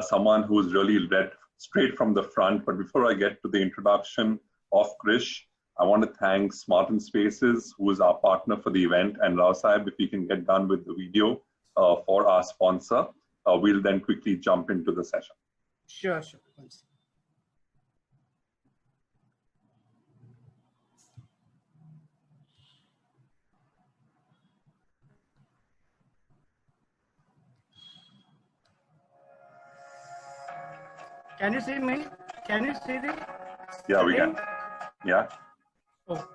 someone who's really led straight from the front. But before I get to the introduction of Krish, I want to thank Smarten Spaces, who is our partner for the event, and Rao Sahib, if we can get done with the video for our sponsor, we'll then quickly jump into the session. Sure. Can you see me? Can you see the? Yeah, we can. Yeah. Oh.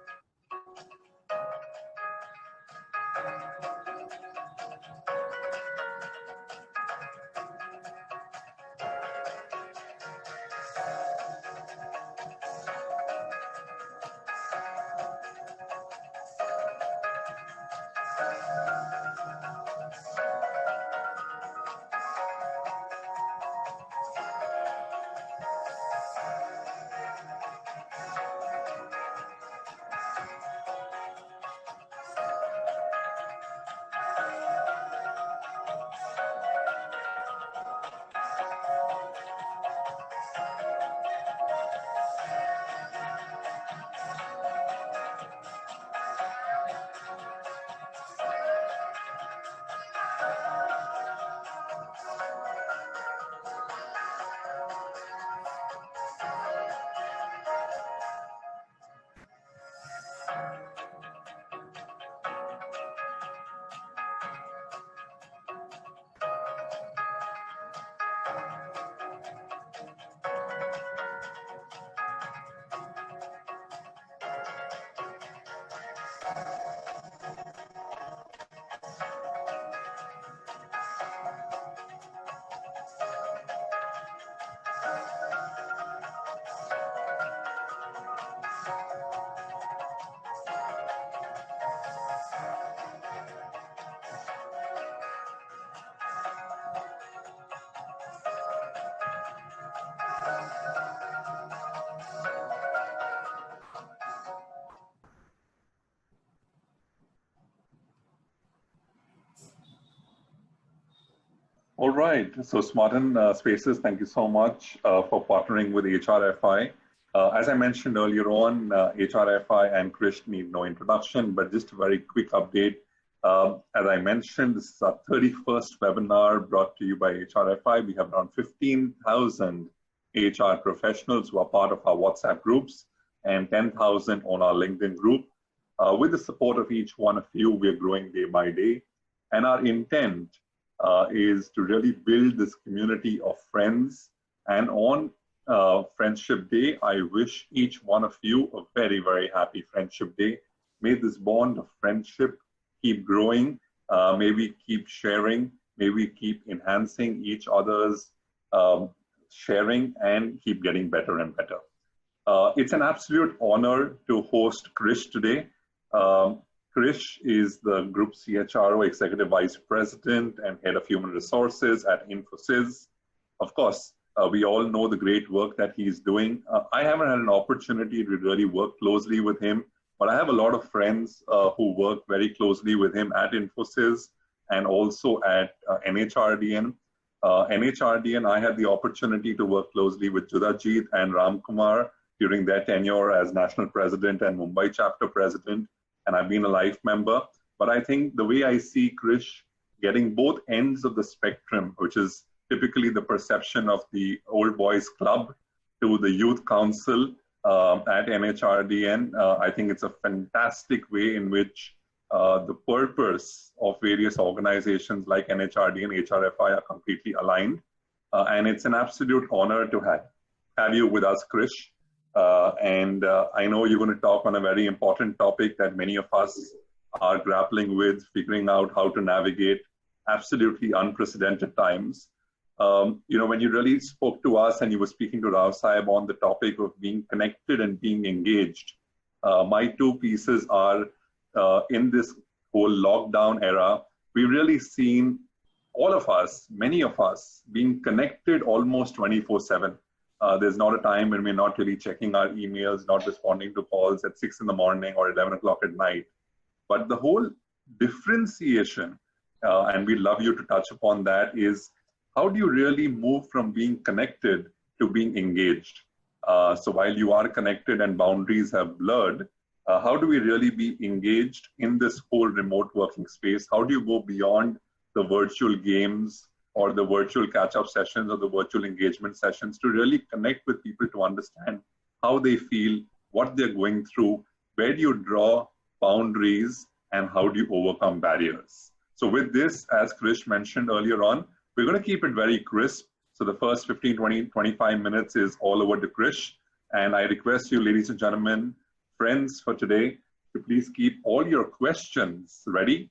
All right, so Smarten Spaces, thank you so much for partnering with HRFI. As I mentioned earlier on, HRFI and Krish need no introduction, but just a very quick update. As I mentioned, this is our 31st webinar brought to you by HRFI. We have around 15,000 HR professionals who are part of our WhatsApp groups and 10,000 on our LinkedIn group. With the support of each one of you, we are growing day by day. And our intent is to really build this community of friends. And on Friendship Day, I wish each one of you a very, very happy Friendship Day. May this bond of friendship keep growing. May we keep sharing. May we keep enhancing each other's sharing and keep getting better and better. It's an absolute honor to host Krish today. Krish is the Group CHRO, Executive Vice President and Head of Human Resources at Infosys. Of course, we all know the great work that he's doing. I haven't had an opportunity to really work closely with him, but I have a lot of friends who work very closely with him at Infosys and also at NHRDN. NHRDN, I had the opportunity to work closely with Judajit and Ram Kumar during their tenure as National President and Mumbai Chapter President. And I've been a life member. But I think the way I see Krish getting both ends of the spectrum, which is typically the perception of the old boys club to the youth council at NHRDN, I think it's a fantastic way in which the purpose of various organizations like NHRDN and HRFI are completely aligned. And it's an absolute honor to have you with us, Krish. I know you're going to talk on a very important topic that many of us are grappling with, figuring out how to navigate absolutely unprecedented times. When you really spoke to us and you were speaking to Rao Sahib on the topic of being connected and being engaged, my two pieces are in this whole lockdown era, we've really seen all of us, many of us, being connected almost 24/7. There's not a time when we're not really checking our emails, not responding to calls at 6 in the morning or 11 o'clock at night. But the whole differentiation, and we'd love you to touch upon that, is how do you really move from being connected to being engaged? So while you are connected and boundaries have blurred, how do we really be engaged in this whole remote working space? How do you go beyond the virtual games or the virtual catch-up sessions or the virtual engagement sessions to really connect with people to understand how they feel, what they're going through, where do you draw boundaries, and how do you overcome barriers? So with this, as Krish mentioned earlier on, we're going to keep it very crisp. So the first 15, 20, 25 minutes is all over to Krish. And I request you, ladies and gentlemen, friends for today, to please keep all your questions ready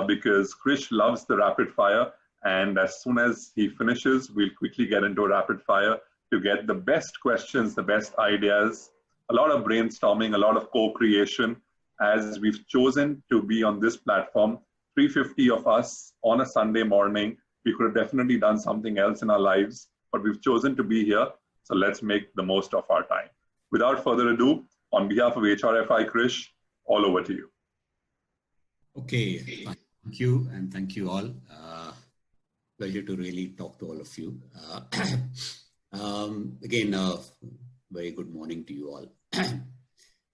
because Krish loves the rapid fire. And as soon as he finishes, we'll quickly get into a rapid fire to get the best questions, the best ideas, a lot of brainstorming, a lot of co-creation, as we've chosen to be on this platform. 350 of us on a Sunday morning. We could have definitely done something else in our lives, but we've chosen to be here. So let's make the most of our time. Without further ado, on behalf of HRFI, Krish, all over to you. Okay, thank you, and thank you all. Pleasure to really talk to all of you. Again, very good morning to you all.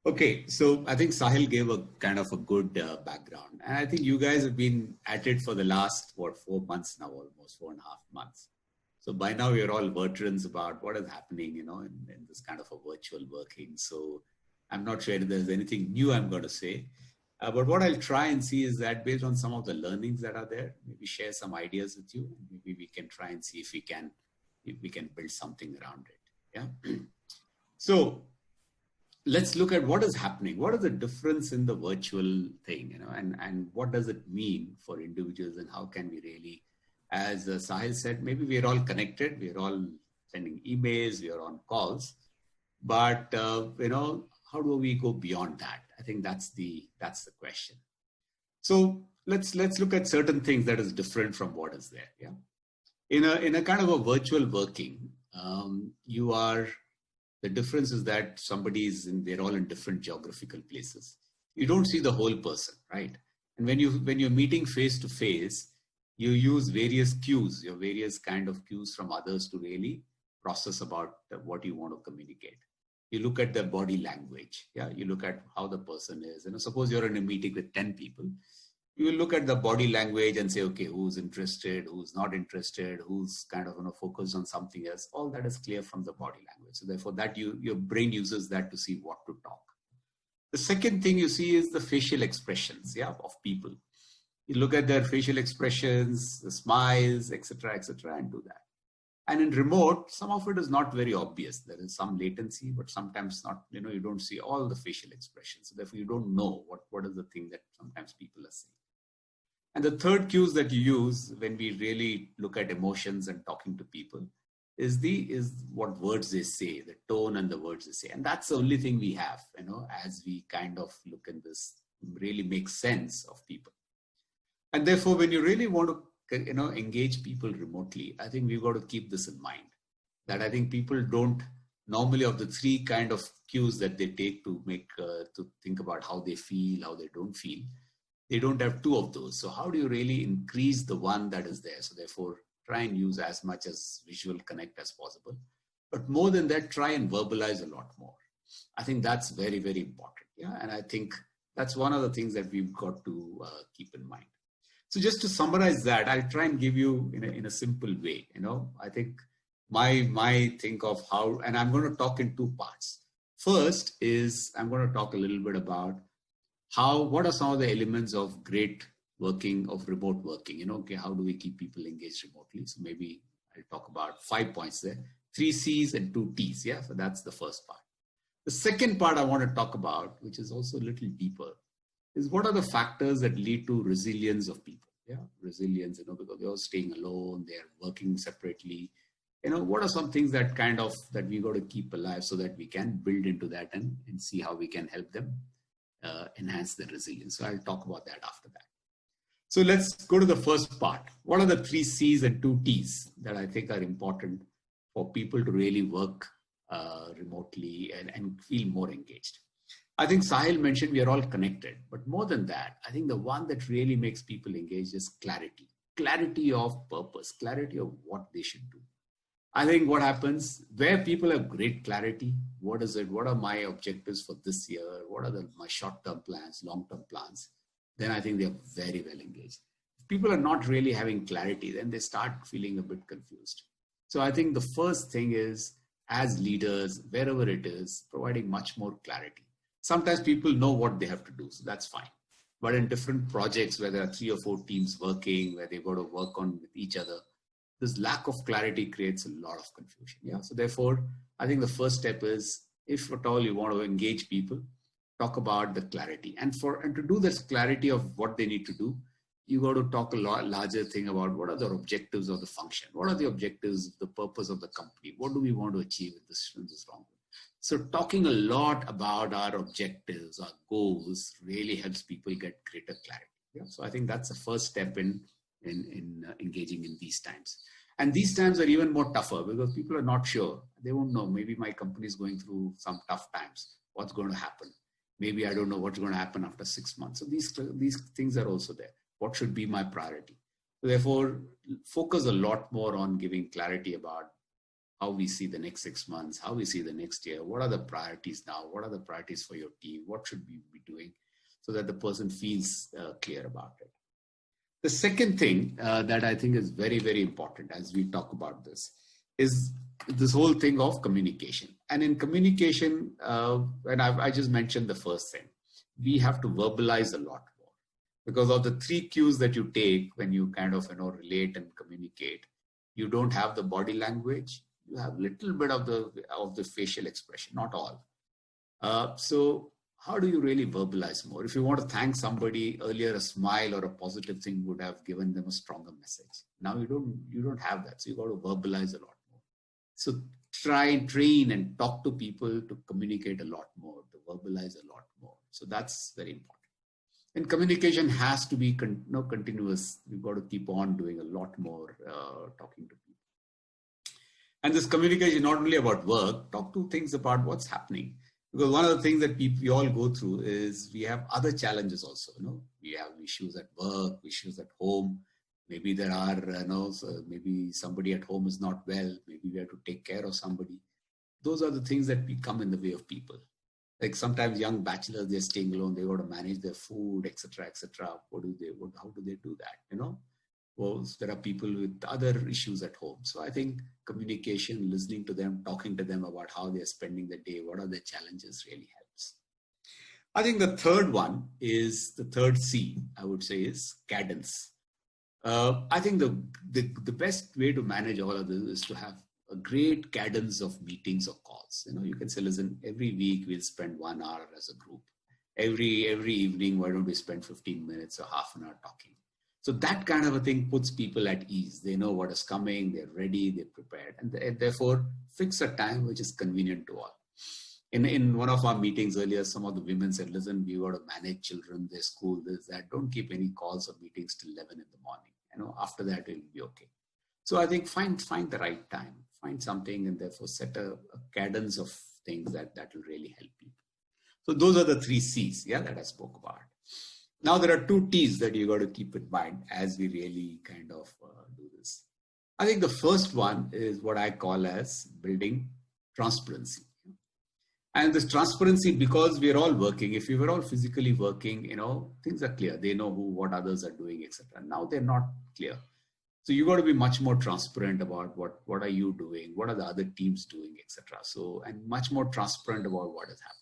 Okay, so I think Sahil gave a kind of a good background, and I think you guys have been at it for the last, 4 months now, almost 4.5 months. So by now you're all veterans about what is happening, in this kind of a virtual working. So I'm not sure if there's anything new I'm going to say, but what I'll try and see is that based on some of the learnings that are there, maybe share some ideas with you. Maybe we can try and see if we can build something around it. Yeah. So let's look at what is happening. What is the difference in the virtual thing, and what does it mean for individuals, and how can we really, as Sahil said, maybe we're all connected, we're all sending emails, we're on calls, but how do we go beyond that? I think that's the question. So let's look at certain things that is different from what is there. Yeah, in a kind of a virtual working, the difference is that they're all in different geographical places. You don't see the whole person, right? And when you're meeting face to face, you use various cues, your various kind of cues from others to really process about what you want to communicate. You look at their body language. Yeah, you look at how the person is. Suppose you're in a meeting with 10 people. You will look at the body language and say, okay, who's interested, who's not interested, who's kind of focused on something else. All that is clear from the body language. So therefore, that your brain uses that to see what to talk. The second thing you see is the facial expressions, of people. You look at their facial expressions, the smiles, etc., and do that. And in remote, some of it is not very obvious. There is some latency, but sometimes not. You don't see all the facial expressions. So therefore, you don't know what is the thing that sometimes people are saying. And the third cues that you use when we really look at emotions and talking to people is what words they say, the tone and the words they say. And that's the only thing we have, as we kind of look at this, really make sense of people. And therefore, when you really want to, engage people remotely, I think we've got to keep this in mind, that I think people don't normally, of the three kind of cues that they take to think about how they feel, how they don't feel, they don't have two of those. So how do you really increase the one that is there? So therefore, try and use as much as visual connect as possible. But more than that, try and verbalize a lot more. I think that's very, very important. Yeah, and I think that's one of the things that we've got to keep in mind. So just to summarize that, I'll try and give you in a simple way. I think my think of how, and I'm going to talk in two parts. First is I'm going to talk a little bit about what are some of the elements of great working, of remote working, okay, how do we keep people engaged remotely? So maybe I'll talk about 5 points there, 3 C's and 2 T's. Yeah, so that's the first part. The second part I want to talk about, which is also a little deeper, is what are the factors that lead to resilience of people? Yeah, resilience, because they're all staying alone, they're working separately. What are some things that we got to keep alive so that we can build into that and see how we can help them enhance their resilience. So I'll talk about that after that. So let's go to the first part. What are the 3 C's and 2 T's that I think are important for people to really work remotely and feel more engaged? I think Sahil mentioned we are all connected, but more than that, I think the one that really makes people engaged is clarity. clarity of purpose, clarity of what they should do. I think what happens where people have great clarity, what is it? What are my objectives for this year? What are my short-term plans, long-term plans? Then I think they're very well engaged. If people are not really having clarity, then they start feeling a bit confused. So I think the first thing is, as leaders, wherever it is, providing much more clarity. Sometimes people know what they have to do, so that's fine. But in different projects where there are 3 or 4 teams working, where they've got to work on with each other, this lack of clarity creates a lot of confusion. Yeah. So therefore, I think the first step is, if at all you want to engage people, talk about the clarity. And to do this clarity of what they need to do, you got to talk a lot larger thing about what are the objectives of the function, what are the objectives, the purpose of the company, what do we want to achieve with this wrong. So talking a lot about our objectives, our goals, really helps people get greater clarity. Yeah? So I think that's the first step in engaging in these times. And these times are even more tougher because people are not sure. They won't know. Maybe my company is going through some tough times. What's going to happen? Maybe I don't know what's going to happen after 6 months. So these things are also there. What should be my priority? So therefore, focus a lot more on giving clarity about how we see the next 6 months, how we see the next year, what are the priorities now, what are the priorities for your team, what should we be doing, so that the person feels clear about it. The second thing that I think is very, very important as we talk about this is this whole thing of communication. And in communication, and I just mentioned the first thing, we have to verbalize a lot more because of the 3 cues that you take when you kind of relate and communicate. You don't have the body language. You have a little bit of the facial expression, not all. So how do you really verbalize more? If you want to thank somebody earlier, a smile or a positive thing would have given them a stronger message. Now you don't have that. So you got to verbalize a lot more. So try and train and talk to people to communicate a lot more, to verbalize a lot more. So that's very important. And communication has to be continuous. We've got to keep on doing a lot more talking to people. And this communication is not only about work, talk to things about what's happening. Because one of the things that we all go through is we have other challenges also. We have issues at work, issues at home. Maybe there are, maybe somebody at home is not well. Maybe we have to take care of somebody. Those are the things that come in the way of people. Like sometimes young bachelors, they're staying alone. They got to manage their food, etc., etc. How do they do that? Well, there are people with other issues at home. So I think communication, listening to them, talking to them about how they're spending the day, what are their challenges really helps. I think the third one is, the third C, I would say, is cadence. I think the best way to manage all of this is to have a great cadence of meetings or calls. You can say, listen, every week we'll spend 1 hour as a group. Every evening, why don't we spend 15 minutes or half an hour talking? So that kind of a thing puts people at ease. They know what is coming, they're ready, they're prepared. And therefore, fix a time which is convenient to all. In one of our meetings earlier, some of the women said, listen, we got to manage children, their school, this, that. Don't keep any calls or meetings till 11 in the morning. After that, it'll be okay. So I think find the right time, find something, and therefore set a cadence of things that will really help people. So those are the 3 C's, that I spoke about. Now there are 2 T's that you got to keep in mind as we really kind of do this. I think the first one is what I call as building transparency. And this transparency, because we're all working, if we were all physically working, things are clear. They know what others are doing, etc. Now they're not clear. So you got to be much more transparent about what are you doing, what are the other teams doing, etc. So, and much more transparent about what is happening.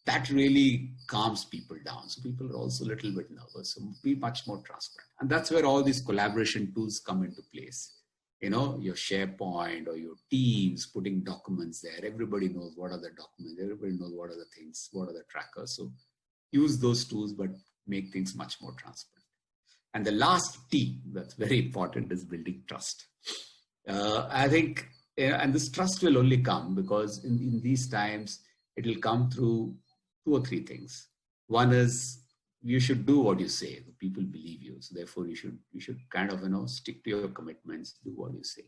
That really calms people down. So people are also a little bit nervous. So be much more transparent. And that's where all these collaboration tools come into place. Your SharePoint or your Teams, putting documents there. Everybody knows what are the documents. Everybody knows what are the things, what are the trackers. So use those tools, but make things much more transparent. And the last T that's very important is building trust. I think, and this trust will only come because in these times, it will come through 2 or 3 things. One is you should do what you say. The people believe you. So therefore you should kind of, stick to your commitments, do what you say.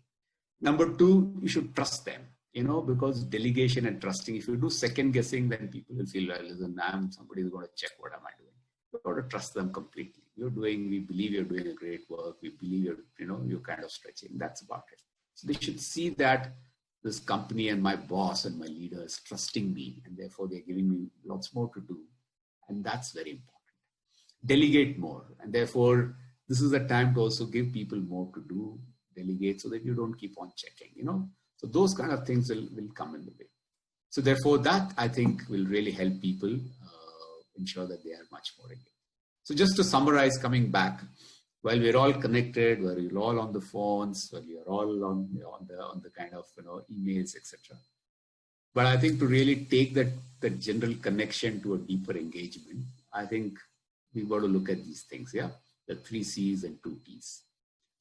Number 2, you should trust them, because delegation and trusting, if you do second guessing, then people will feel, well, listen, somebody is going to check what am I doing. You got to trust them completely. we believe you're doing a great work. We believe you're kind of stretching. That's about it. So they should see that this company and my boss and my leader is trusting me, and therefore they're giving me lots more to do. And that's very important. Delegate more. And therefore, this is the time to also give people more to do, delegate, so that you don't keep on checking, So those kind of things will come in the way. So therefore, that I think will really help people ensure that they are much more engaged. So just to summarize, coming back, while we're all connected, while we're all on the phones, while you're all on the kind of emails, etc. But I think to really take that general connection to a deeper engagement, I think we've got to look at these things, the 3 C's and 2 T's.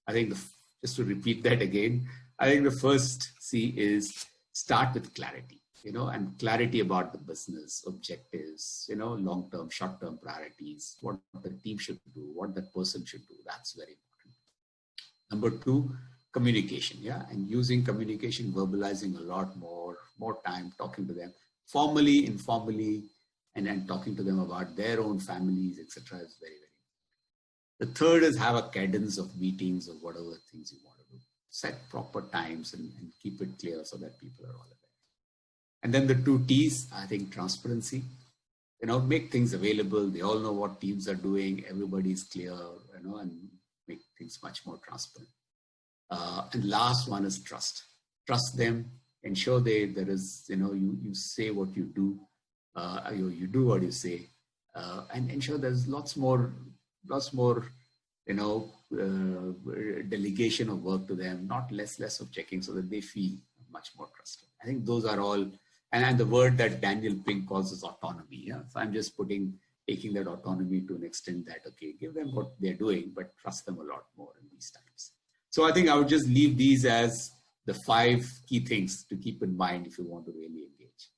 I think just to repeat that again, I think the first C is start with clarity, and clarity about the business objectives, long-term, short-term priorities, what the team should do, what that person should do. That's very important. Number 2, communication, and using communication, verbalizing a lot more time, talking to them formally, informally, and talking to them about their own families, etc. is very, very important. The third is have a cadence of meetings or whatever things you want to do. Set proper times and keep it clear so that people are all aware. And then the 2 T's, I think transparency, make things available. They all know what teams are doing. Everybody's clear, and make things much more transparent. And last one is trust. Trust them. Ensure there is, you say what you do, you do what you say, and ensure there's lots more, delegation of work to them, not less of checking, so that they feel much more trusted. I think those are all, and the word that Daniel Pink calls is autonomy. So I'm just taking that autonomy to an extent that, okay, give them what they're doing, but trust them a lot more in these times. So I think I would just leave these as the 5 key things to keep in mind if you want to really engage.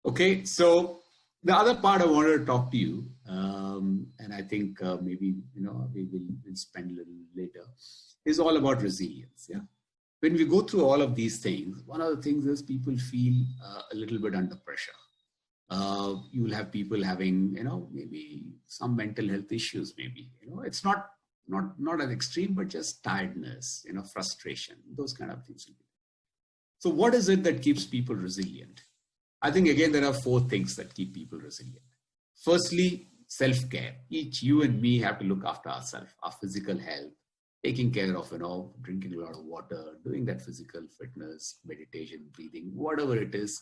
Okay, so the other part I wanted to talk to you, and I think maybe we'll spend a little later, is all about resilience. When we go through all of these things, one of the things is people feel a little bit under pressure. You will have people having maybe some mental health issues. Maybe it's not an extreme, but just tiredness, frustration, those kind of things. So what is it that keeps people resilient? I think, again, there are 4 things that keep people resilient. Firstly, self-care. Each you and me have to look after ourselves, our physical health, taking care of, drinking a lot of water, doing that physical fitness, meditation, breathing, whatever it is,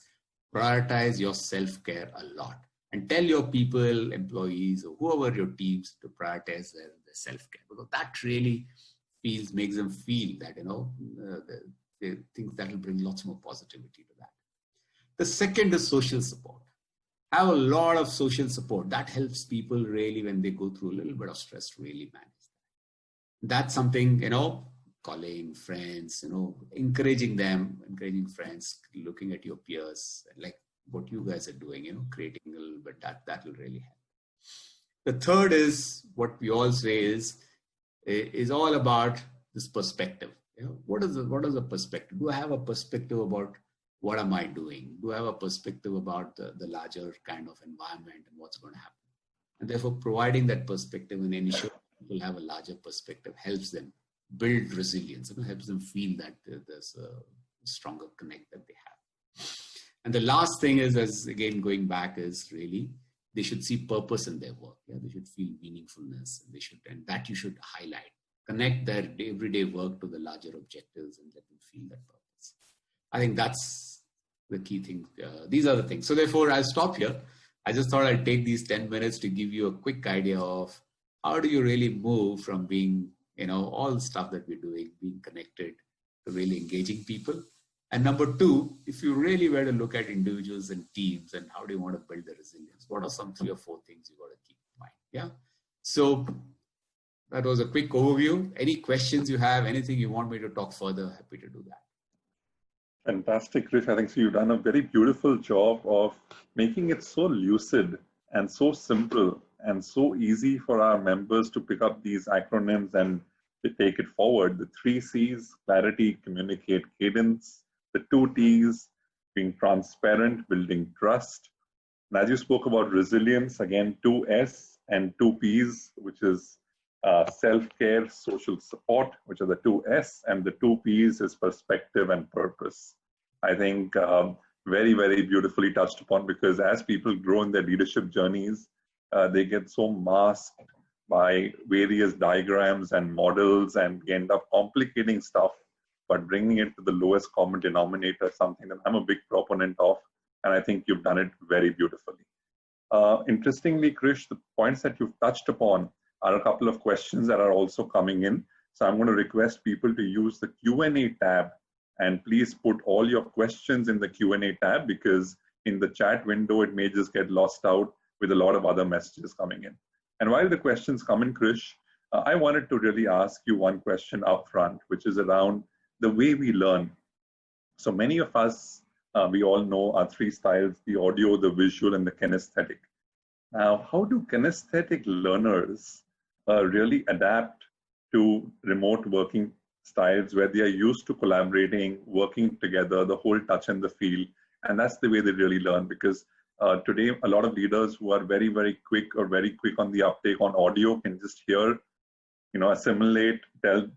prioritize your self-care a lot. And tell your people, employees, or whoever your teams to prioritize their self-care, because that really makes them feel that, they think that will bring lots more positivity to that. The second is social support. Have a lot of social support. That helps people really when they go through a little bit of stress to really manage that. That's something, calling friends, encouraging friends, looking at your peers, like what you guys are doing, creating a little bit, that will really help. The third is what we all say is all about this perspective. What is the perspective? Do I have a perspective about what am I doing? Do I have a perspective about the larger kind of environment and what's going to happen? And therefore, providing that perspective and ensuring people have a larger perspective helps them build resilience. Helps them feel that there's a stronger connect that they have. And the last thing is, as again going back, is really they should see purpose in their work. They should feel meaningfulness, and that you should highlight. Connect their everyday work to the larger objectives and let them feel that purpose. I think that's the key thing. These are the things. So therefore, I'll stop here. I just thought I'd take these 10 minutes to give you a quick idea of how do you really move from being, all the stuff that we're doing, being connected, to really engaging people. And number 2, if you really were to look at individuals and teams and how do you want to build the resilience, what are some 3 or 4 things you got to keep in mind? So that was a quick overview. Any questions you have, anything you want me to talk further, happy to do that. Fantastic, Krish. I think so you've done a very beautiful job of making it so lucid and so simple and so easy for our members to pick up these acronyms and to take it forward. The 3 C's, clarity, communicate, cadence. The 2 T's, being transparent, building trust. And as you spoke about resilience, again, 2 S and 2 P's, which is self-care, social support, which are the two S, and the two P's is perspective and purpose. I think very, very beautifully touched upon, because as people grow in their leadership journeys, they get so masked by various diagrams and models, and we end up complicating stuff, but bringing it to the lowest common denominator, something that I'm a big proponent of, and I think you've done it very beautifully. Interestingly, Krish, the points that you've touched upon are a couple of questions that are also coming in. So I'm going to request people to use the Q&A tab, and please put all your questions in the Q&A tab, because in the chat window, it may just get lost out with a lot of other messages coming in. And while the questions come in, Krish, I wanted to really ask you one question up front, which is around the way we learn. So many of us, we all know our three styles: the audio, the visual, and the kinesthetic. Now, how do kinesthetic learners really adapt to remote working styles where they are used to collaborating, working together, the whole touch and the feel? And that's the way they really learn, because today, a lot of leaders who are very, very quick or very quick on the uptake on audio can just hear, assimilate, tell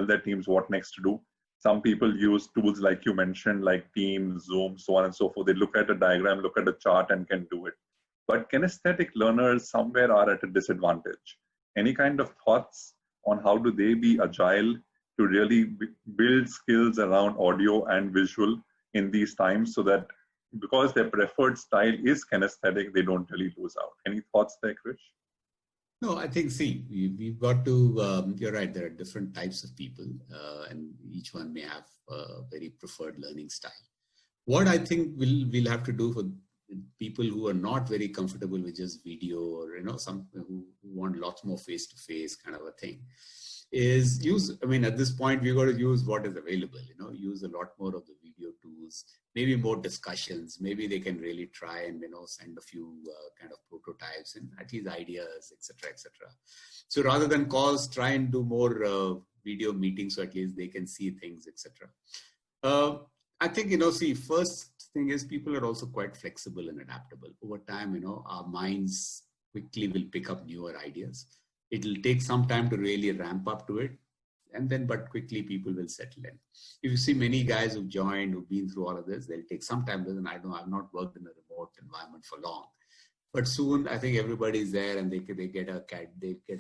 their teams what next to do. Some people use tools like you mentioned, like Teams, Zoom, so on and so forth. They look at a diagram, look at a chart, and can do it. But kinesthetic learners somewhere are at a disadvantage. Any kind of thoughts on how do they be agile to really build skills around audio and visual in these times, so that because their preferred style is kinesthetic, they don't really lose out? Any thoughts there, Krish? No, I think, we've got to, you're right, there are different types of people, and each one may have a very preferred learning style. What I think we'll have to do for people who are not very comfortable with just video, or some who want lots more face-to-face kind of a thing, is at this point we've got to use what is available, use a lot more of the video tools, maybe more discussions. Maybe they can really try and send a few kind of prototypes and at least ideas, etc., etc. So rather than calls, try and do more video meetings, so at least they can see things, etc. I think, first thing is people are also quite flexible and adaptable. Over time, our minds quickly will pick up newer ideas. It'll take some time to really ramp up to it, but quickly people will settle in. If you see many guys who've joined, who've been through all of this, they'll take some time. I've not worked in a remote environment for long, but soon I think everybody's there, and they get a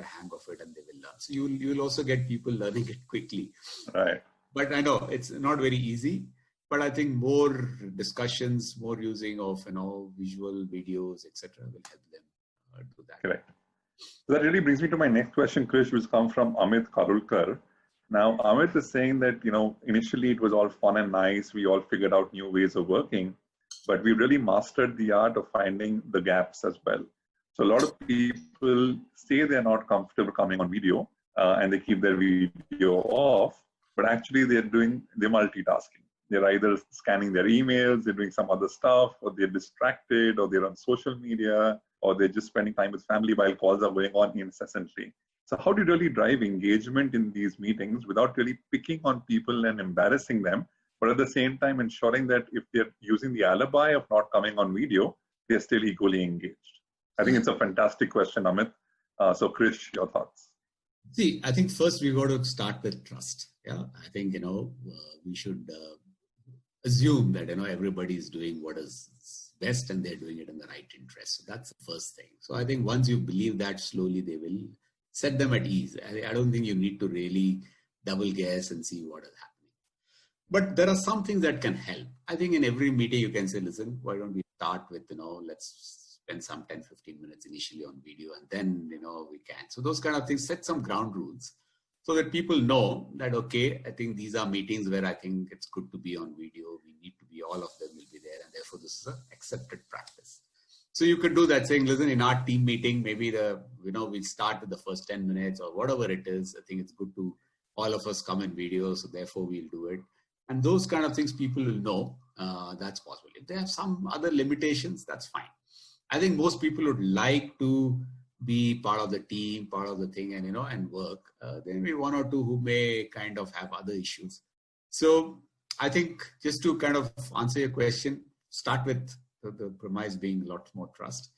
hang of it, and they will learn. So you'll also get people learning it quickly. Right. But I know it's not very easy. But I think more discussions, more using of visual videos, etc., will help them do that. Correct. So that really brings me to my next question, Krish, which comes from Amit Karulkar. Now, Amit is saying that initially it was all fun and nice. We all figured out new ways of working, but we really mastered the art of finding the gaps as well. So a lot of people say they're not comfortable coming on video, and they keep their video off, but actually they're multitasking. They're either scanning their emails, they're doing some other stuff, or they're distracted, or they're on social media, or they're just spending time with family while calls are going on incessantly. So how do you really drive engagement in these meetings without really picking on people and embarrassing them, but at the same time ensuring that if they're using the alibi of not coming on video, they're still equally engaged? I think it's a fantastic question, Amit. So Krish, your thoughts? See, I think first we've got to start with trust. Yeah, I think, we should assume that, everybody is doing what is best and they're doing it in the right interest. So that's the first thing. So I think once you believe that, slowly they will set them at ease. I don't think you need to really double guess and see what is happening. But there are some things that can help. I think in every meeting you can say, listen, why don't we start with, let's spend some 10-15 minutes initially on video, and then, we can. So those kind of things, set some ground rules, so that people know that, okay, I think these are meetings where I think it's good to be on video. We need to be, all of them will be there. And therefore, this is an accepted practice. So you could do that, saying, listen, in our team meeting, maybe we'll start with the first 10 minutes or whatever it is. I think it's good to all of us come in video. So therefore, we'll do it. And those kind of things people will know that's possible. If they have some other limitations, that's fine. I think most people would like to be part of the team, part of the thing, and and work. There may be one or two who may kind of have other issues. So I think just to kind of answer your question, start with the premise being a lot more trust.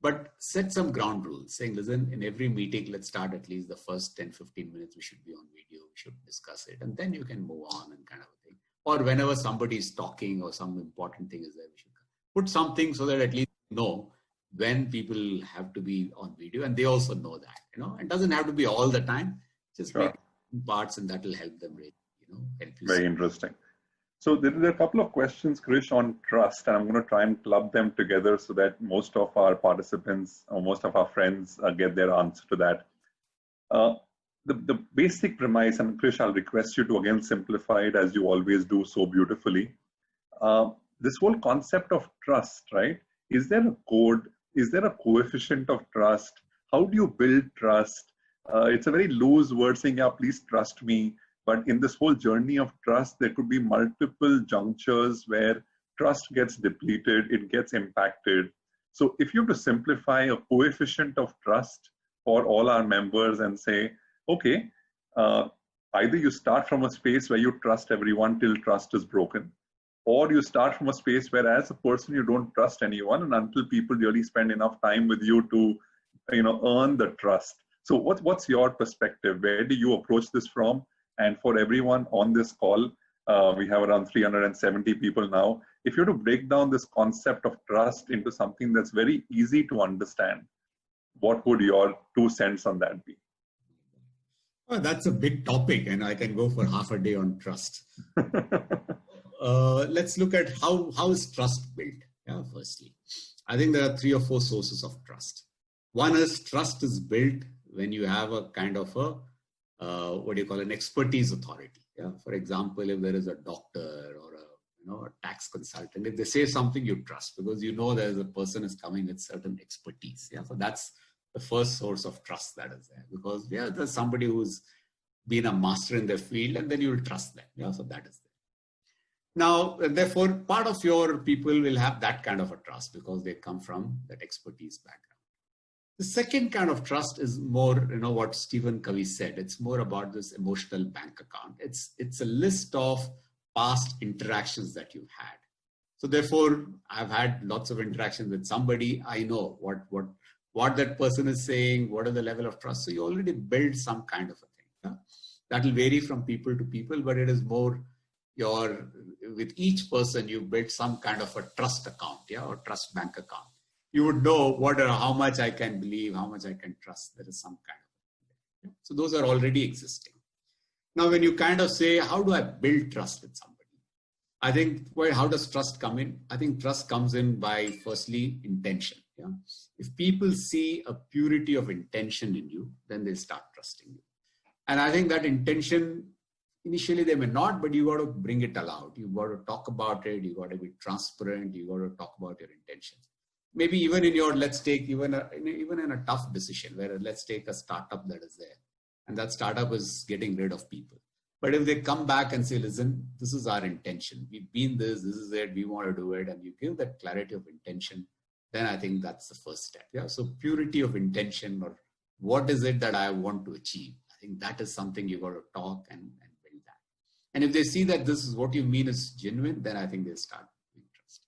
But set some ground rules saying, listen, in every meeting, let's start at least the first 10, 15 minutes, we should be on video, we should discuss it. And then you can move on and kind of a thing. Or whenever somebody is talking or some important thing is there, we should put something so that at least you know when people have to be on video, and they also know that, it doesn't have to be all the time, just make parts, and that will help them really, help you. Very interesting. So there are a couple of questions, Krish, on trust, and I'm going to try and club them together so that most of our participants or most of our friends get their answer to that. The basic premise, and Krish, I'll request you to again simplify it as you always do so beautifully. This whole concept of trust, right? Is there a code? Is there a coefficient of trust? How do you build trust? It's a very loose word saying, yeah, please trust me. But in this whole journey of trust, there could be multiple junctures where trust gets depleted, it gets impacted. So if you have to simplify a coefficient of trust for all our members and say, okay, either you start from a space where you trust everyone till trust is broken, or you start from a space where as a person you don't trust anyone, and until people really spend enough time with you to earn the trust. So what's your perspective? Where do you approach this from? And for everyone on this call, we have around 370 people now. If you were to break down this concept of trust into something that's very easy to understand, what would your 2 cents on that be? Oh, that's a big topic, and I can go for half a day on trust. Let's look at how is trust built. Yeah, firstly, I think there are 3 or 4 sources of trust. One is trust is built when you have a kind of a an expertise authority. Yeah, for example, if there is a doctor or a tax consultant, if they say something, you trust because there's a person is coming with certain expertise. Yeah, so that's the first source of trust that is there, because there's somebody who's been a master in their field, and then you will trust them. Yeah, so that is there. Now, therefore, part of your people will have that kind of a trust because they come from that expertise background. The second kind of trust is more, what Stephen Covey said. It's more about this emotional bank account. It's a list of past interactions that you've had. So therefore, I've had lots of interactions with somebody. I know what that person is saying, what is the level of trust. So you already build some kind of a thing. Yeah? That will vary from people to people, but it is more with each person, you build some kind of a trust account, or trust bank account. You would know how much I can believe, how much I can trust. There is some kind of. So those are already existing. Now, when you kind of say, how do I build trust with somebody? I think, how does trust come in? I think trust comes in by, firstly, intention. Yeah? If people see a purity of intention in you, then they start trusting you. And I think that intention, initially they may not, but you got to bring it aloud. You got to talk about it. You got to be transparent. You got to talk about your intentions. Maybe even in your, let's take even in a tough decision where let's take a startup that is there, and that startup is getting rid of people. But if they come back and say, listen, this is our intention. We've been this is it. We want to do it. And you give that clarity of intention, then I think that's the first step. Yeah. So purity of intention, or what is it that I want to achieve? I think that is something you got to talk and build that. And if they see that this is what you mean is genuine, then I think they start being trusted.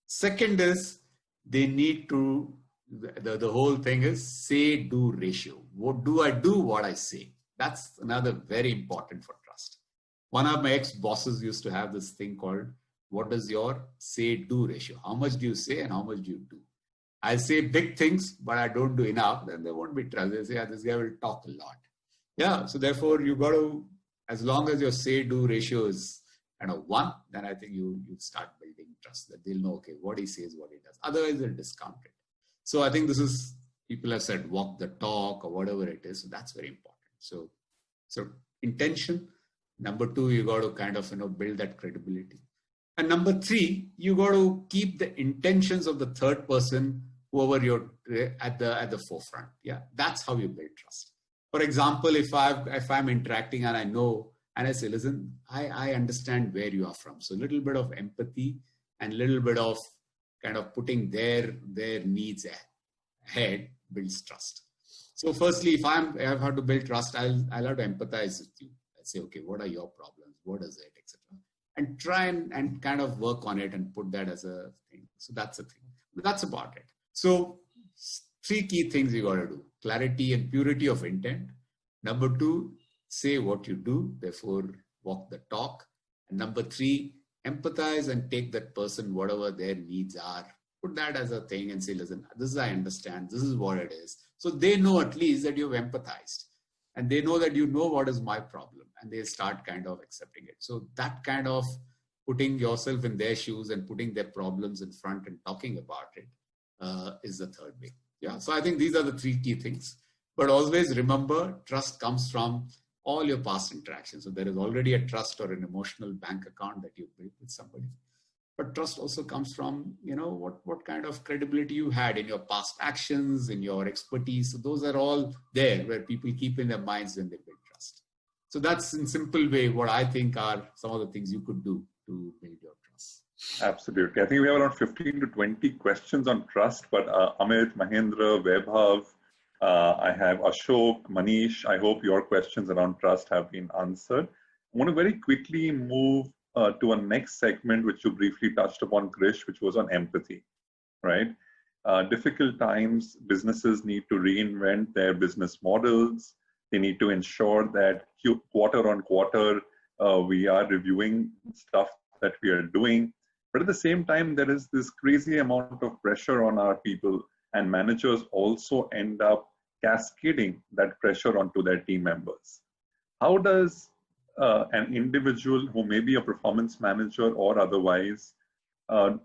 Second is, they need to, the whole thing is say-do ratio. What do I do what I say? That's another very important for trust. One of my ex-bosses used to have this thing called, what is your say-do ratio? How much do you say and how much do you do? I say big things, but I don't do enough, then they won't be trusted. They say, this guy will talk a lot. Yeah, so therefore you got to, as long as your say-do ratio is kind of 1, then I think you start building trust, that they'll know, okay, what he says, what he does. Otherwise, they'll discount it. So I think this is, people have said, walk the talk or whatever it is. So that's very important. So intention. Number 2, you got to kind of, build that credibility. And number 3, you got to keep the intentions of the third person, whoever you're at the forefront. Yeah, that's how you build trust. For example, if I'm interacting and I know, and I say, listen, I understand where you are from. So a little bit of empathy and a little bit of kind of putting their needs ahead builds trust. So firstly, if I have to build trust, I'll have to empathize with you. I'll say, okay, what are your problems? What is it, etc. And try and kind of work on it and put that as a thing. So that's a thing. That's about it. So three key things you got to do: clarity and purity of intent. Number two, say what you do, therefore walk the talk. And number three, empathize and take that person, whatever their needs are, put that as a thing and say, listen, this is, I understand, this is what it is. So they know at least that you've empathized, and they know that you know what is my problem, and they start kind of accepting it. So that kind of putting yourself in their shoes and putting their problems in front and talking about it is the third way. Yeah. So I think these are the three key things. But always remember, trust comes from all your past interactions. So there is already a trust or an emotional bank account that you built with somebody. But trust also comes from, what kind of credibility you had in your past actions, in your expertise. So those are all there where people keep in their minds when they build trust. So that's in simple way what I think are some of the things you could do to build your trust. Absolutely. I think we have around 15 to 20 questions on trust, but Amit, Mahendra, Vaibhav, I have Ashok, Manish. I hope your questions around trust have been answered. I want to very quickly move to a next segment, which you briefly touched upon, Krish, which was on empathy, right? Difficult times, businesses need to reinvent their business models. They need to ensure that quarter on quarter, we are reviewing stuff that we are doing. But at the same time, there is this crazy amount of pressure on our people, and managers also end up cascading that pressure onto their team members. How does an individual who may be a performance manager or otherwise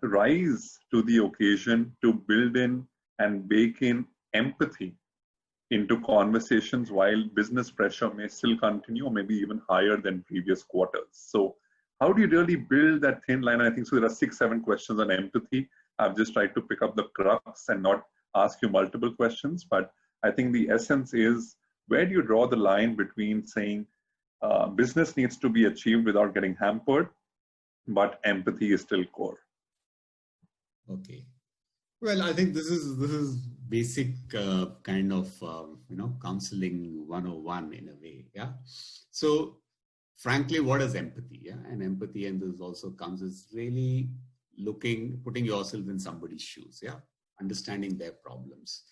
rise to the occasion to build in and bake in empathy into conversations while business pressure may still continue or maybe even higher than previous quarters? So how do you really build that thin line? I think so there are 6-7 questions on empathy. I've just tried to pick up the crux and not ask you multiple questions, but I think the essence is, where do you draw the line between saying business needs to be achieved without getting hampered, but empathy is still core? Okay. Well, I think this is basic kind of counseling 101 in a way. Yeah. So frankly, what is empathy? Yeah, and empathy, and this also comes as really putting yourself in somebody's shoes. Yeah, understanding their problems.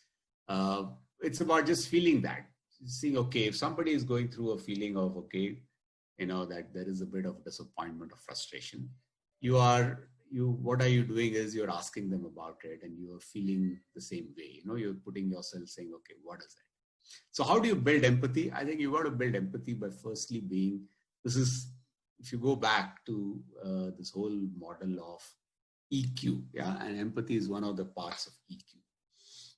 It's about just feeling that, seeing, okay, if somebody is going through a feeling of, okay, that there is a bit of disappointment or frustration, what are you doing is you're asking them about it, and you're feeling the same way. You're putting yourself saying, okay, what is it? So how do you build empathy? I think you got to build empathy by firstly if you go back to this whole model of EQ, yeah, and empathy is one of the parts of EQ.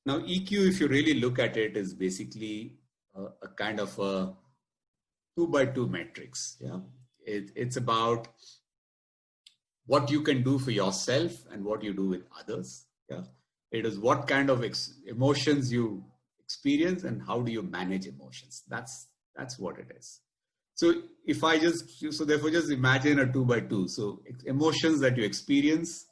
Now, EQ, if you really look at it, is basically a kind of a 2x2 matrix. Yeah, it's about what you can do for yourself and what you do with others. Yeah, it is what kind of emotions you experience and how do you manage emotions. That's what it is. So therefore just imagine a 2x2. So emotions that you experience,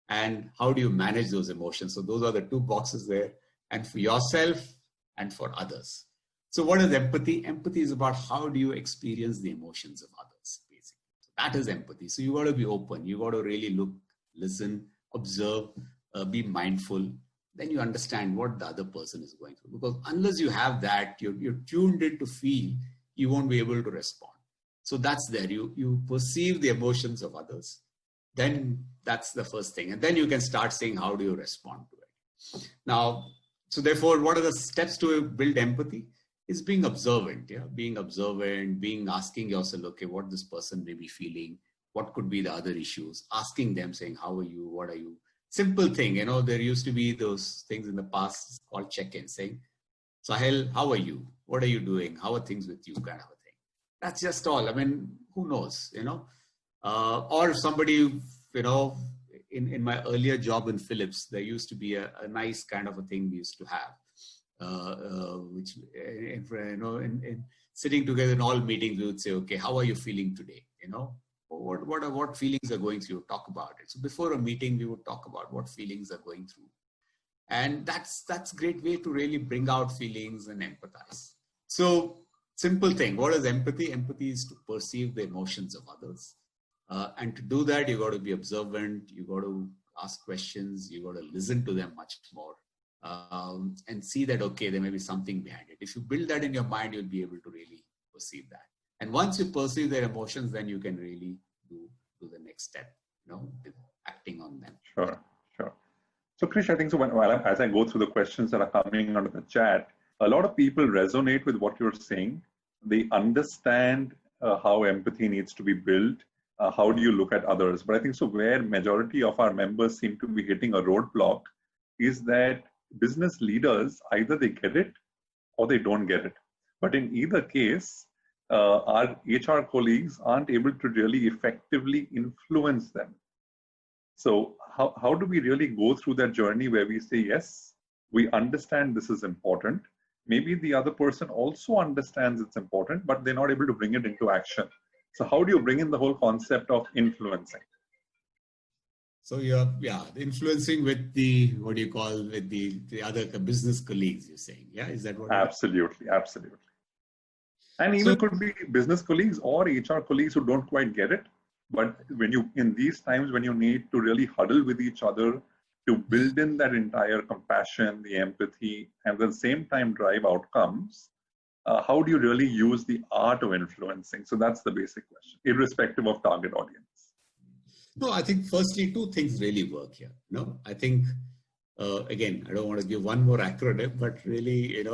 and how do you manage those emotions? So those are the two boxes there, and for yourself and for others. So what is empathy? Empathy is about how do you experience the emotions of others, basically. So that is empathy. So you got to be open. You got to really look, listen, observe, be mindful. Then you understand what the other person is going through. Because unless you have that, you're tuned in to feel, you won't be able to respond. So that's there. You perceive the emotions of others. Then that's the first thing. And then you can start saying, how do you respond to it? Now, so therefore, what are the steps to build empathy? Is being observant, yeah, asking yourself, okay, what this person may be feeling, what could be the other issues, asking them, saying, how are you, what are you? Simple thing, there used to be those things in the past called check-in, saying, Sahil, how are you? What are you doing? How are things with you? Kind of a thing. That's just all. I mean, who knows, or somebody, in my earlier job in Philips, there used to be a nice kind of a thing we used to have. Which in sitting together in all meetings, we would say, okay, how are you feeling today? What feelings are going through? Talk about it. So before a meeting, we would talk about what feelings are going through, and that's a great way to really bring out feelings and empathize. So simple thing. What is empathy? Empathy is to perceive the emotions of others, and to do that, you got to be observant. You got to ask questions. You got to listen to them much more. and see that, okay, there may be something behind it. If you build that in your mind, you'll be able to really perceive that. And once you perceive their emotions, then you can really do the next step, acting on them. Sure, sure. So Krish, I think so as I go through the questions that are coming under the chat, a lot of people resonate with what you're saying. They understand how empathy needs to be built. How do you look at others? But I think so where majority of our members seem to be hitting a roadblock is that business leaders, either they get it or they don't get it. But in either case, our HR colleagues aren't able to really effectively influence them. So how do we really go through that journey where we say, yes, we understand this is important. Maybe the other person also understands it's important, but they're not able to bring it into action. So how do you bring in the whole concept of influencing? So influencing with with the other business colleagues, you're saying, yeah? Is that what? Absolutely, absolutely. And even could be business colleagues or HR colleagues who don't quite get it. But in these times when you need to really huddle with each other to build in that entire compassion, the empathy, and at the same time drive outcomes, how do you really use the art of influencing? So that's the basic question, irrespective of target audience. No, I think firstly, two things really work here. I think, again, I don't want to give one more acronym, but really,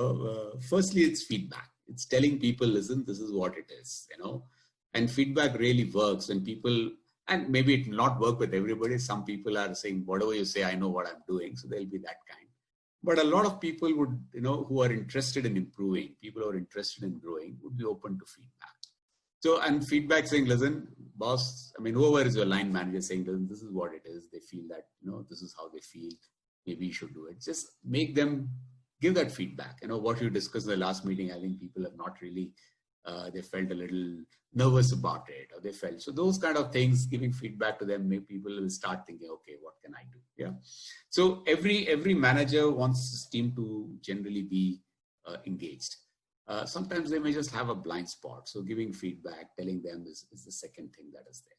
firstly, it's feedback. It's telling people, listen, this is what it is, and feedback really works when people, and maybe it will not work with everybody. Some people are saying, whatever you say, I know what I'm doing. So they'll be that kind. But a lot of people would, who are interested in improving, people who are interested in growing would be open to feedback. So, and feedback saying, listen, boss, whoever is your line manager saying, listen, this is what it is. They feel that, this is how they feel. Maybe you should do it. Just make them give that feedback. What you discussed in the last meeting, I think people have not really, they felt a little nervous about it, or they felt. So those kind of things, giving feedback to them, make people will start thinking, okay, what can I do? Yeah. So every manager wants his team to generally be engaged. Sometimes they may just have a blind spot. So giving feedback, telling them is the second thing that is there.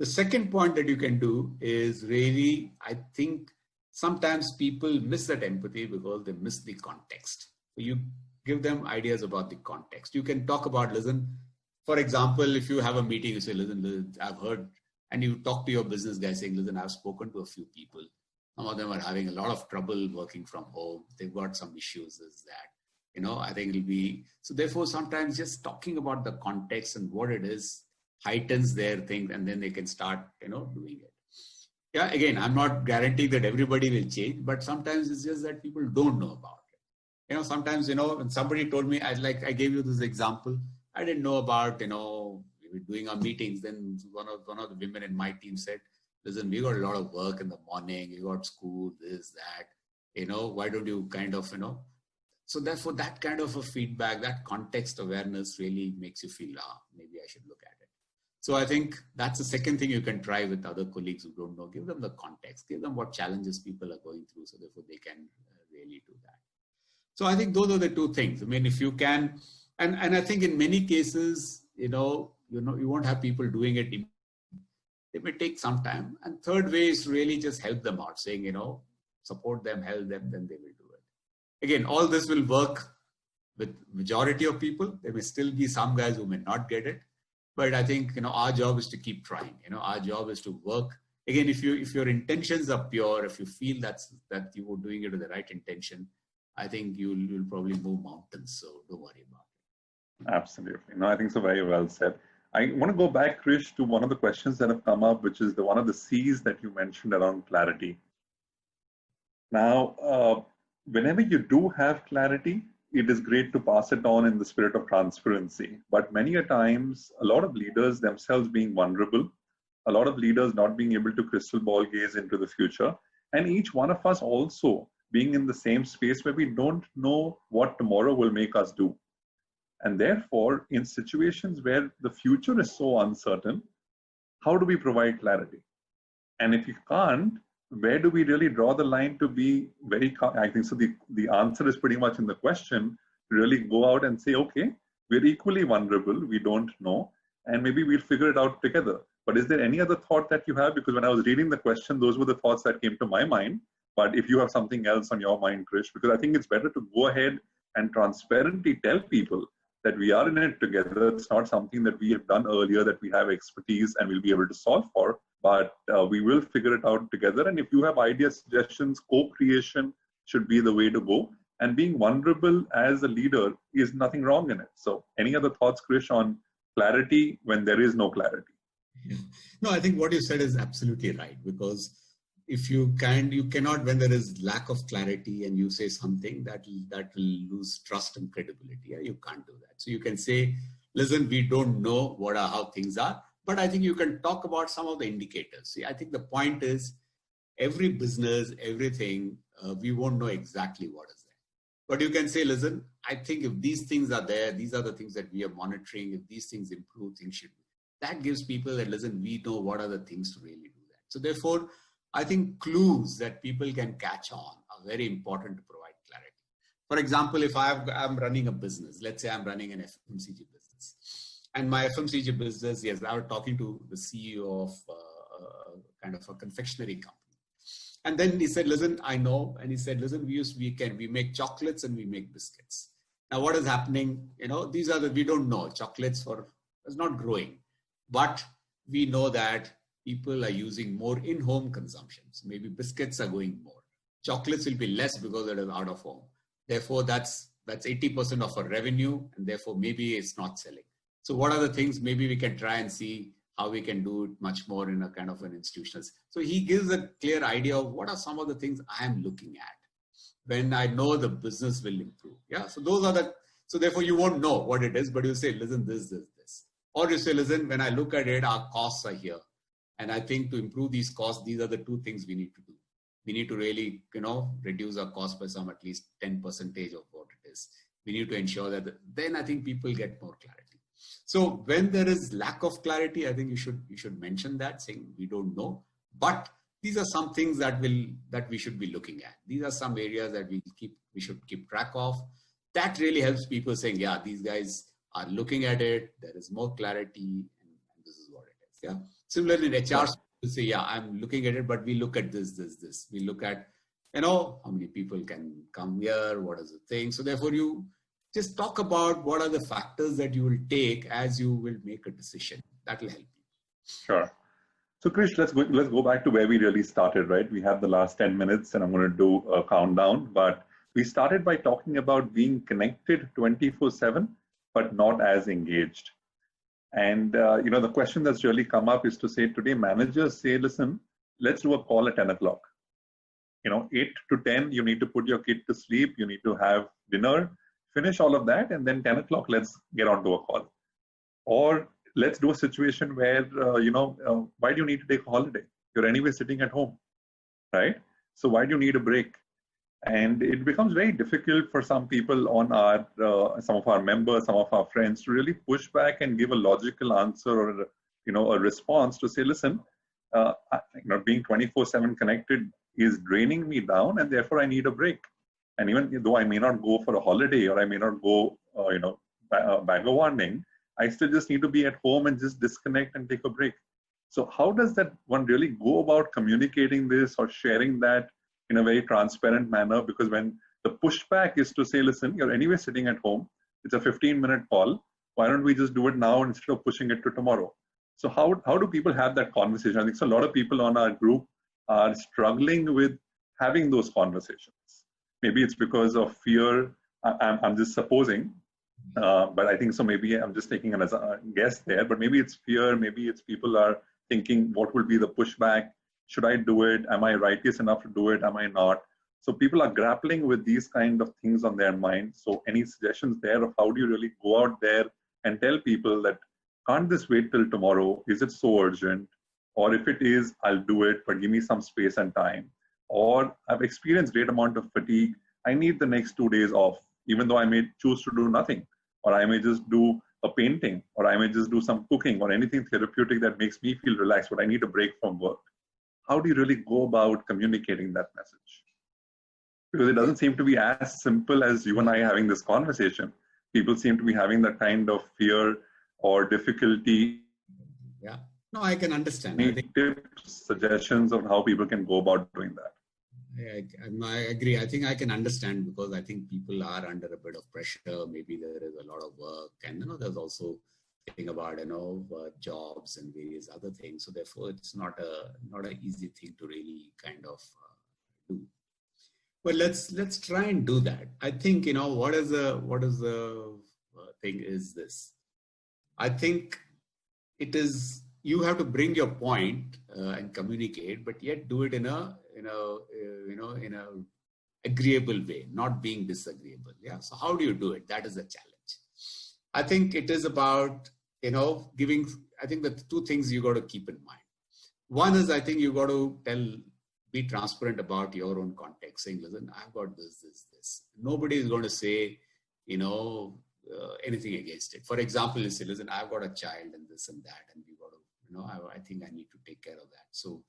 The second point that you can do is really, I think sometimes people miss that empathy because they miss the context. So you give them ideas about the context. You can talk about, listen, for example, if you have a meeting, you say, listen, I've heard, and you talk to your business guy saying, listen, I've spoken to a few people. Some of them are having a lot of trouble working from home. They've got some issues, is that. I think it'll be, so therefore sometimes just talking about the context and what it is heightens their thing, and then they can start, doing it. Yeah, again, I'm not guaranteeing that everybody will change, but sometimes it's just that people don't know about it. Sometimes, when somebody told me, I gave you this example, I didn't know about, we were doing our meetings, then one of the women in my team said, listen, we got a lot of work in the morning, we got school, this, that, why don't you kind of, So therefore, that kind of a feedback, that context awareness really makes you feel, maybe I should look at it. So I think that's the second thing you can try with other colleagues who don't know. Give them the context, give them what challenges people are going through, so therefore they can really do that. So I think those are the two things. If you can, and I think in many cases, you won't have people doing it. It may take some time. And third way is really just help them out, saying, support them, help them, then they will do it. Again, all this will work with majority of people. There may still be some guys who may not get it. But I think, our job is to keep trying. Our job is to work. Again, if your intentions are pure, if you feel that you were doing it with the right intention, I think you'll probably move mountains. So don't worry about it. Absolutely. No, I think so. Very well said. I want to go back, Krish, to one of the questions that have come up, which is one of the C's that you mentioned around clarity. Now, whenever you do have clarity, it is great to pass it on in the spirit of transparency. But many a times, a lot of leaders themselves being vulnerable, a lot of leaders not being able to crystal ball gaze into the future, and each one of us also being in the same space where we don't know what tomorrow will make us do. And therefore, in situations where the future is so uncertain, how do we provide clarity? And if you can't, where do we really draw the line to be very, I think so the answer is pretty much in the question, to really go out and say, okay, we're equally vulnerable, we don't know, and maybe we'll figure it out together. But is there any other thought that you have? Because when I was reading the question, those were the thoughts that came to my mind. But if you have something else on your mind, Krish, because I think it's better to go ahead and transparently tell people that we are in it together. It's not something that we have done earlier, that we have expertise and we'll be able to solve for, but we will figure it out together. And if you have ideas, suggestions, co-creation should be the way to go. And being vulnerable as a leader is nothing wrong in it. So any other thoughts, Krish, on clarity when there is no clarity? Yeah. No, I think what you said is absolutely right, because if you cannot, when there is lack of clarity and you say something that will lose trust and credibility. Yeah, you can't do that. So you can say, listen, we don't know how things are, but I think you can talk about some of the indicators. See, I think the point is every business, everything, we won't know exactly what is there. But you can say, listen, I think if these things are there, these are the things that we are monitoring. If these things improve, things should be. That gives people that, listen, we know what are the things to really do that. So therefore, I think clues that people can catch on are very important to provide clarity. For example, if I'm running a business, let's say I'm running an FMCG business, and my FMCG business, yes, I was talking to the CEO of kind of a confectionery company. And then he said, listen, I know. And he said, listen, we make chocolates and we make biscuits. Now what is happening? These are we don't know. Chocolates is not growing, but we know that people are using more in-home consumptions. Maybe biscuits are going more. Chocolates will be less because it is out of home. Therefore, that's 80% of our revenue, and therefore maybe it's not selling. So what are the things maybe we can try and see how we can do it much more in a kind of an institutional. So he gives a clear idea of what are some of the things I am looking at when I know the business will improve. Yeah. So those are so therefore you won't know what it is, but you say, listen, this. Or you say, listen, when I look at it, our costs are here. And I think to improve these costs, these are the two things we need to do. We need to really, reduce our cost by some at least 10% of what it is. We need to ensure that then I think people get more clarity. So when there is lack of clarity, I think you should mention that, saying we don't know, but these are some things that we should be looking at. These are some areas that we should keep track of. That really helps people saying, yeah, these guys are looking at it. There is more clarity, and this is what it is. Yeah. Similarly, in HR, you say, yeah, I'm looking at it, but we look at this. We look at, how many people can come here. What is the thing? So therefore, you just talk about what are the factors that you will take as you will make a decision. That will help you. Sure. So Krish, let's go back to where we really started, right? We have the last 10 minutes and I'm going to do a countdown, but we started by talking about being connected 24/7, but not as engaged. And, the question that's really come up is to say today, managers say, listen, let's do a call at 10 o'clock. 8 to 10, you need to put your kid to sleep. You need to have dinner, finish all of that. And then 10 o'clock, let's get onto a call. Or let's do a situation where, why do you need to take a holiday? You're anyway sitting at home, right? So why do you need a break? And it becomes very difficult for some people on some of our members, some of our friends to really push back and give a logical answer or, a response to say, listen, being 24/7 connected is draining me down and therefore I need a break. And even though I may not go for a holiday or I may not go, bag of warning, I still just need to be at home and just disconnect and take a break. So how does that one really go about communicating this or sharing that in a very transparent manner? Because when the pushback is to say, listen, you're anyway sitting at home, it's a 15-minute call, why don't we just do it now instead of pushing it to tomorrow? So how do people have that conversation? I think so a lot of people on our group are struggling with having those conversations. Maybe it's because of fear. I'm just supposing, but I think so maybe I'm just taking as a guess there, but maybe it's fear, maybe it's people are thinking what will be the pushback? Should I do it? Am I righteous enough to do it? Am I not? So people are grappling with these kind of things on their mind. So any suggestions there of how do you really go out there and tell people that can't this wait till tomorrow? Is it so urgent? Or if it is, I'll do it, but give me some space and time. Or I've experienced great amount of fatigue. I need the next 2 days off, even though I may choose to do nothing, or I may just do a painting, or I may just do some cooking or anything therapeutic that makes me feel relaxed, but I need a break from work. How do you really go about communicating that message? Because it doesn't seem to be as simple as you and I having this conversation. People seem to be having that kind of fear or difficulty. Yeah, no, I can understand. Any tips, suggestions on how people can go about doing that? I agree. I think I can understand because I think people are under a bit of pressure. Maybe there is a lot of work, and there's also thing about jobs and various other things. So therefore, it's not an easy thing to really kind of do. But let's try and do that. I think what is the thing is this. I think it is you have to bring your point and communicate, but yet do it in a agreeable way, not being disagreeable. Yeah. So how do you do it? That is a challenge. I think it is about giving. I think the two things you got to keep in mind. One is I think you got to be transparent about your own context, saying, listen, I've got this. Nobody is going to say, anything against it. For example, you say, listen, I've got a child and this and that, and we got to, I think I need to take care of that. So,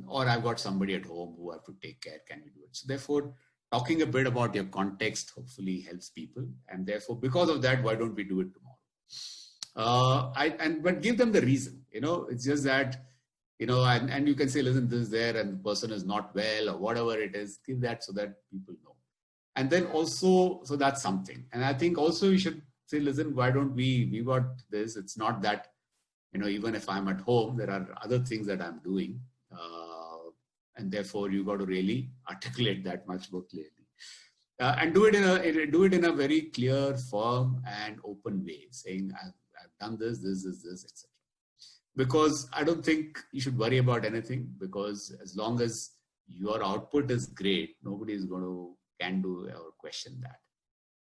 or I've got somebody at home who I have to take care. Can we do it? So therefore, talking a bit about your context hopefully helps people. And therefore, because of that, why don't we do it tomorrow? But give them the reason, it's just that, and you can say, listen, this is there and the person is not well or whatever it is, give that so that people know. And then also, so that's something. And I think also you should say, listen, why don't we got this. It's not that, even if I'm at home, there are other things that I'm doing. And therefore you got to really articulate that much more clearly. And do it in a very clear, firm and open way, saying, I've done this, etc. Because I don't think you should worry about anything, because as long as your output is great, nobody is can do or question that.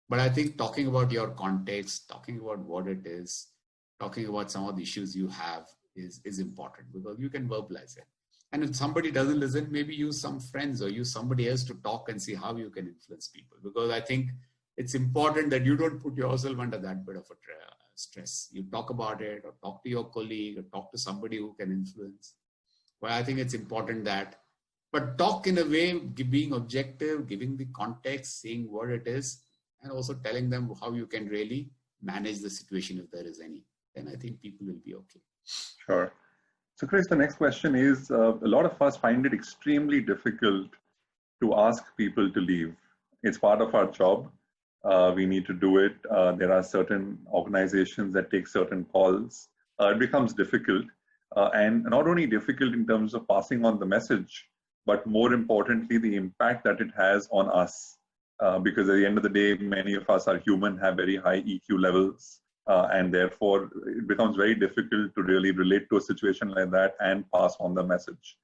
But I think talking about your context, talking about what it is, talking about some of the issues you have is important, because you can verbalize it. And if somebody doesn't listen, maybe use some friends or use somebody else to talk and see how you can influence people. Because I think it's important that you don't put yourself under that bit of a stress. You talk about it, or talk to your colleague, or talk to somebody who can influence. Well, I think it's important but talk in a way, being objective, giving the context, saying what it is, and also telling them how you can really manage the situation if there is any. Then I think people will be okay. Sure. So Chris, the next question is, a lot of us find it extremely difficult to ask people to leave. It's part of our job. We need to do it. There are certain organizations that take certain calls. It becomes difficult, and not only difficult in terms of passing on the message, but more importantly, the impact that it has on us. Because at the end of the day, many of us are human, have very high EQ levels, and therefore it becomes very difficult to really relate to a situation like that and pass on the message.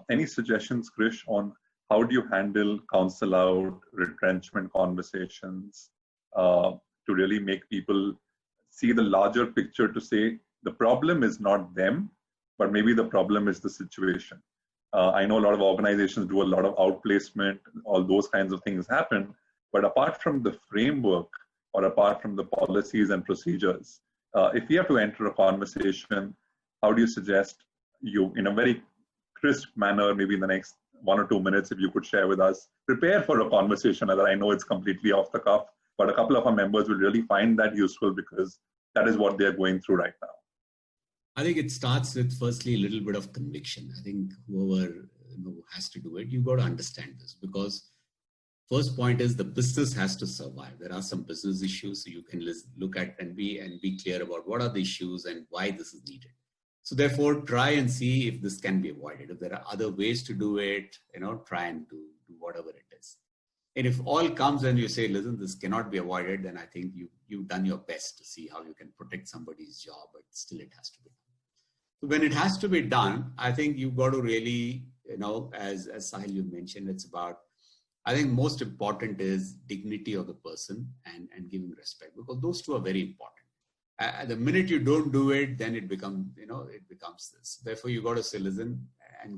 Any suggestions, Krish, on how do you handle counsel out, retrenchment conversations to really make people see the larger picture, to say the problem is not them, but maybe the problem is the situation. I know a lot of organizations do a lot of outplacement, all those kinds of things happen, but apart from the framework or apart from the policies and procedures, if we have to enter a conversation, how do you suggest you, in a very crisp manner, maybe in the next 1 or 2 minutes, if you could share with us, prepare for a conversation that I know it's completely off the cuff, but a couple of our members will really find that useful because that is what they're going through right now. I think it starts with firstly a little bit of conviction. I think whoever has to do it, you've got to understand this, because first point is the business has to survive. There are some business issues, so you can look at and be clear about what are the issues and why this is needed. So therefore, try and see if this can be avoided. If there are other ways to do it, try and do whatever it is. And if all comes and you say, listen, this cannot be avoided, then I think you've done your best to see how you can protect somebody's job, but still it has to be done. So when it has to be done, I think you've got to really, as Sahil you mentioned, it's about, I think most important is dignity of the person and giving respect, because those two are very important. The minute you don't do it, then it becomes this. Therefore, you got to say, listen, and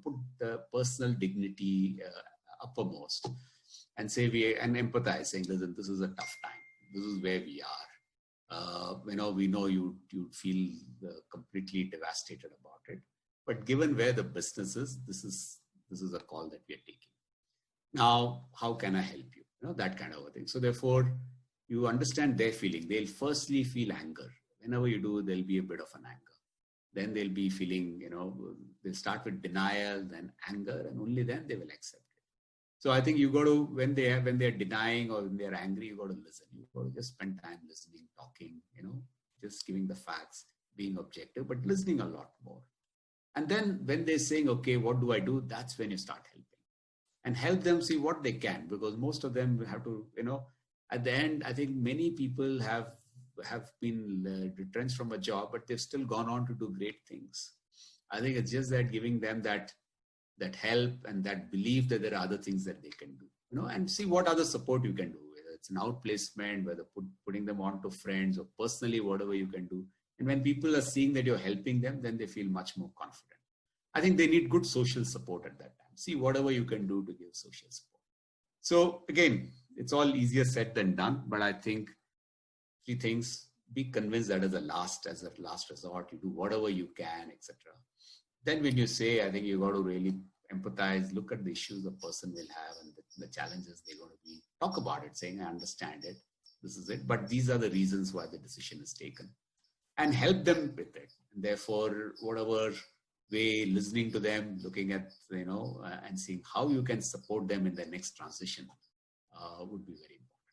put the personal dignity uppermost, and say and empathize, saying, listen, this is a tough time. This is where we are. We know you feel completely devastated about it. But given where the business is, this is a call that we are taking. Now, how can I help you? That kind of a thing. So therefore, you understand their feeling. They'll firstly feel anger. Whenever you do, there'll be a bit of an anger. then they'll be feeling, they'll start with denial, then anger, and only then they will accept it. So I think you got to, when they're denying or when they're angry, you got to listen. You got to just spend time listening, talking, just giving the facts, being objective, but listening a lot more. And then when they're saying, okay, what do I do? That's when you start helping. And help them see what they can, because most of them have to, at the end, I think many people have been retrenched from a job, but they've still gone on to do great things. I think it's just that giving them that help and that belief that there are other things that they can do, and see what other support you can do, whether it's an outplacement, whether putting them on to friends or personally, whatever you can do. And when people are seeing that you're helping them, then they feel much more confident. I think they need good social support at that time. See whatever you can do to give social support. So again, it's all easier said than done, but I think 3 things: be convinced that as a last resort, you do whatever you can, etc. Then when you say, I think you got to really empathize, look at the issues the person will have and the challenges they're going to be, talk about it, saying, I understand it, this is it, but these are the reasons why the decision is taken, and help them with it. And therefore, whatever way, listening to them, looking at, and seeing how you can support them in their next transition would be very important.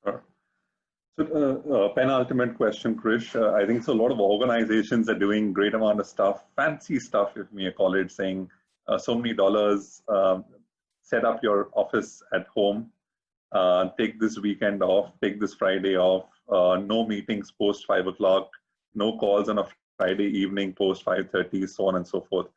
Sure. So penultimate question, Krish. I think so a lot of organizations are doing great amount of stuff, fancy stuff, if may call it, saying so many dollars, set up your office at home, take this weekend off, take this Friday off, no meetings post 5 o'clock, no calls on a Friday evening post 5:30, so on and so forth.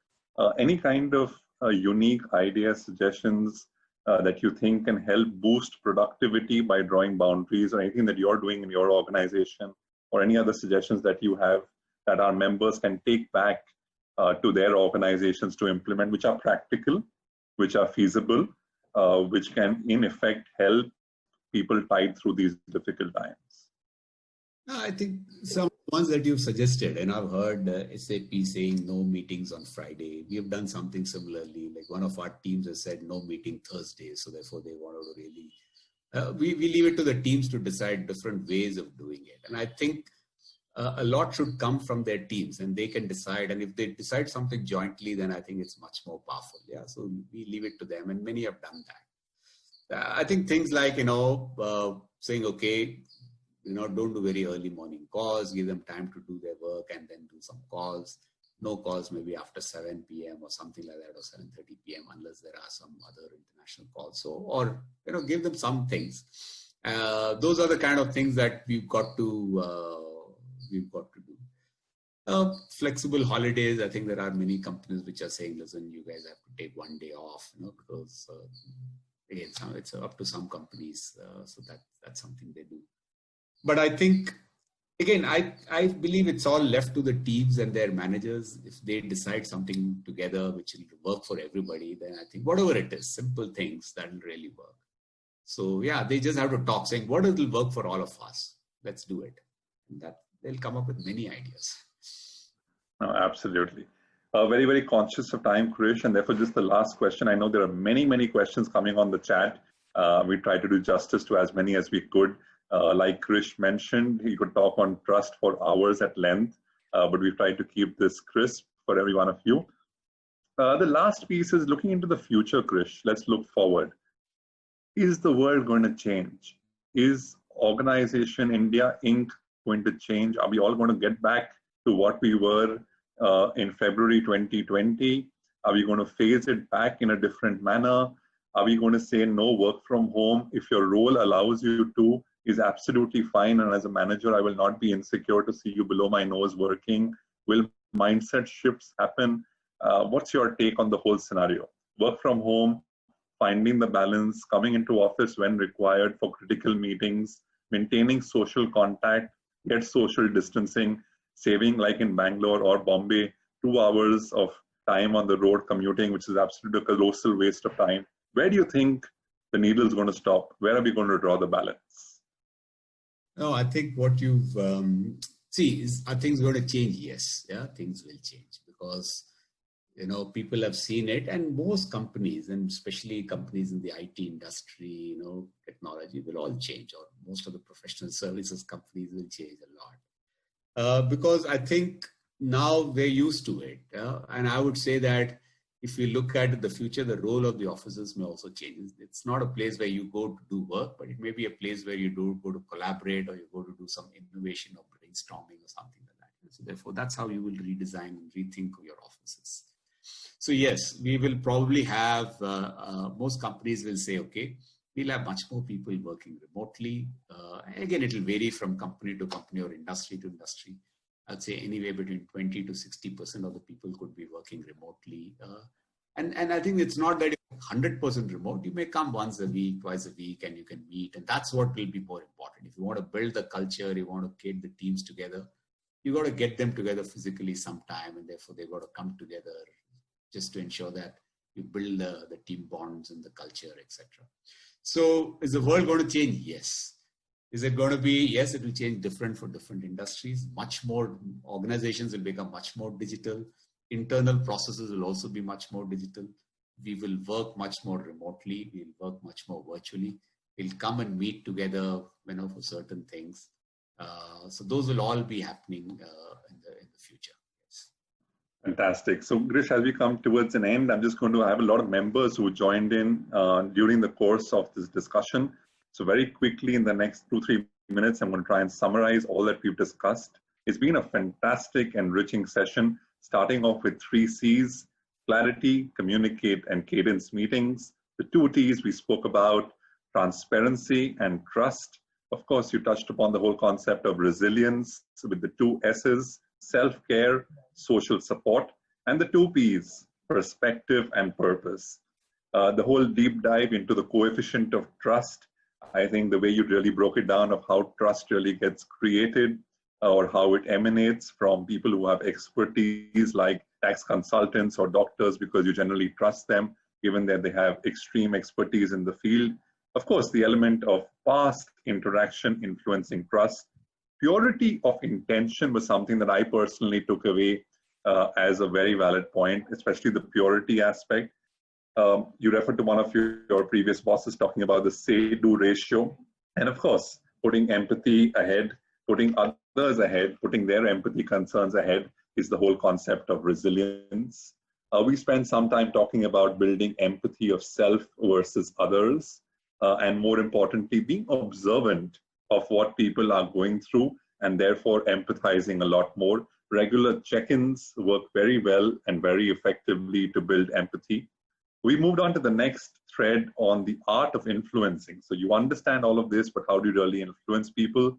Any kind of unique ideas, suggestions that you think can help boost productivity by drawing boundaries, or anything that you're doing in your organization, or any other suggestions that you have that our members can take back to their organizations to implement, which are practical, which are feasible, which can in effect help people tide through these difficult times? I think some ones that you've suggested, and I've heard SAP saying no meetings on Friday. We have done something similarly. Like one of our teams has said no meeting Thursday. So therefore they wanted to really, we leave it to the teams to decide different ways of doing it. And I think a lot should come from their teams, and they can decide. And if they decide something jointly, then I think it's much more powerful. Yeah. So we leave it to them, and many have done that. I think things like, saying, okay, don't do very early morning calls, give them time to do their work and then do some calls. No calls maybe after 7 p.m. or something like that, or 7:30 p.m. unless there are some other international calls. So, or, give them some things. Those are the kind of things that we've got to do. Flexible holidays. I think there are many companies which are saying, listen, you guys have to take one day off, because again, it's up to some companies. So that's something they do. But I think, again, I believe it's all left to the teams and their managers. If they decide something together which will work for everybody, then I think whatever it is, simple things, that will really work. So yeah, they just have to talk, saying what will work for all of us. Let's do it. And that they'll come up with many ideas. No, absolutely. Very, very conscious of time, Krish, and therefore just the last question. I know there are many, many questions coming on the chat. We try to do justice to as many as we could. Like Krish mentioned, he could talk on trust for hours at length, but we've tried to keep this crisp for every one of you. The last piece is looking into the future, Krish. Let's look forward. Is the world going to change? Is Organization India Inc. going to change? Are we all going to get back to what we were in February 2020? Are we going to phase it back in a different manner? Are we going to say no work from home if your role allows you to? Is absolutely fine, and as a manager I will not be insecure to see you below my nose working? Will mindset shifts happen? What's your take on the whole scenario? Work from home, finding the balance, coming into office when required for critical meetings, maintaining social contact, get social distancing, saving, like in Bangalore or Bombay, 2 hours of time on the road commuting, which is absolutely a colossal waste of time. Where do you think the needle is going to stop? Where are we going to draw the balance? No, I think what you've see is, are things going to change? Yes, yeah, things will change, because people have seen it, and most companies, and especially companies in the IT industry, technology, will all change, or most of the professional services companies will change a lot, because I think now we're used to it. And I would say that if we look at the future, the role of the offices may also change. It's not a place where you go to do work, but it may be a place where you go to collaborate, or you go to do some innovation or brainstorming or something like that. So therefore, that's how you will redesign and rethink your offices. So yes, we will probably have, most companies will say, okay, we'll have much more people working remotely. Again, it will vary from company to company or industry to industry. I'd say anywhere between 20 to 60% of the people could be working remotely. And I think it's not that 100% remote. You may come once a week, twice a week, and you can meet. And that's what will be more important. If you want to build the culture, you want to get the teams together, you got to get them together physically sometime. And therefore, they've got to come together just to ensure that you build the team bonds and the culture, etc. So is the world going to change? Yes. Is it going to be? Yes, it will change different for different industries. Much more organizations will become much more digital. Internal processes will also be much more digital. We will work much more remotely. We'll work much more virtually. We'll come and meet together, for certain things. So those will all be happening in the future. Yes. Fantastic. So Krish, as we come towards an end, I'm just going to have a lot of members who joined in during the course of this discussion. So very quickly, in the next 2-3 minutes, I'm going to try and summarize all that we've discussed. It's been a fantastic, enriching session, starting off with 3 C's: clarity, communicate, and cadence meetings. The 2 T's we spoke about: transparency and trust. Of course, you touched upon the whole concept of resilience with the 2 S's: self-care, social support, and the 2 P's: perspective and purpose. The whole deep dive into the coefficient of trust. I think the way you really broke it down of how trust really gets created, or how it emanates from people who have expertise like tax consultants or doctors, because you generally trust them, given that they have extreme expertise in the field. Of course, the element of past interaction influencing trust. Purity of intention was something that I personally took away as a very valid point, especially the purity aspect. You referred to one of your previous bosses talking about the say-do ratio. And of course, putting empathy ahead, putting others ahead, putting their empathy concerns ahead is the whole concept of resilience. We spent some time talking about building empathy of self versus others, and more importantly, being observant of what people are going through and therefore empathizing a lot more. Regular check-ins work very well and very effectively to build empathy. We moved on to the next thread on the art of influencing. So you understand all of this, but how do you really influence people?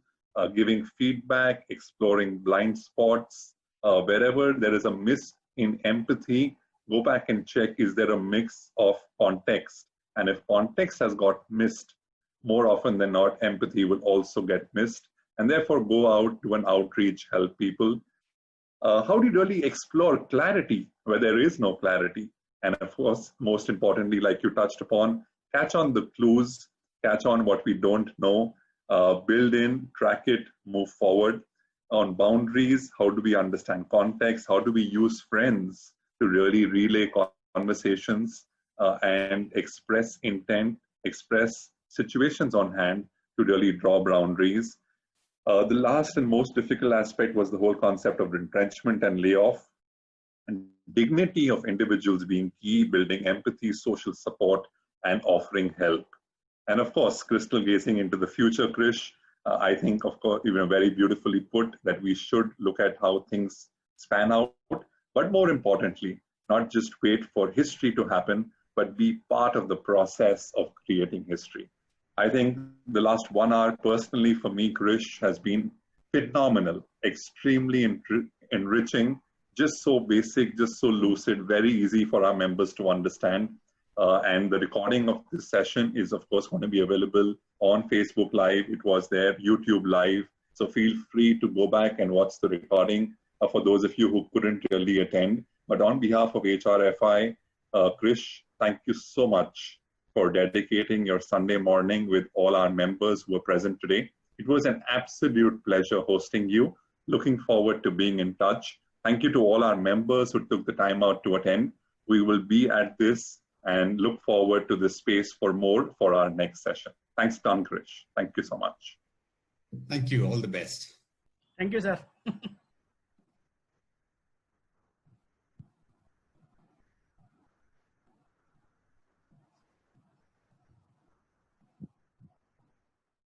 Giving feedback, exploring blind spots. Wherever there is a miss in empathy, go back and check, is there a mix of context? And if context has got missed, more often than not, empathy will also get missed. And therefore, go out, do an outreach, help people. How do you really explore clarity where there is no clarity? And of course, most importantly, like you touched upon, catch on the clues, catch on what we don't know, build in, track it, move forward. On boundaries, how do we understand context? How do we use friends to really relay conversations and express intent, express situations on hand to really draw boundaries? The last and most difficult aspect was the whole concept of retrenchment and layoff. And dignity of individuals being key, building empathy, social support, and offering help. And of course, crystal gazing into the future, Krish, I think, of course, even very beautifully put, that we should look at how things span out, but more importantly, not just wait for history to happen, but be part of the process of creating history. I think the last 1 hour personally for me, Krish, has been phenomenal, extremely enriching, just so basic, just so lucid, very easy for our members to understand. And the recording of this session is, of course, going to be available on Facebook Live. It was there, YouTube Live. So feel free to go back and watch the recording for those of you who couldn't really attend. But on behalf of HRFI, Krish, thank you so much for dedicating your Sunday morning with all our members who were present today. It was an absolute pleasure hosting you. Looking forward to being in touch. Thank you to all our members who took the time out to attend. We will be at this and look forward to this space for more for our next session. Thanks, Krish. Thank you so much. Thank you. All the best. Thank you, sir.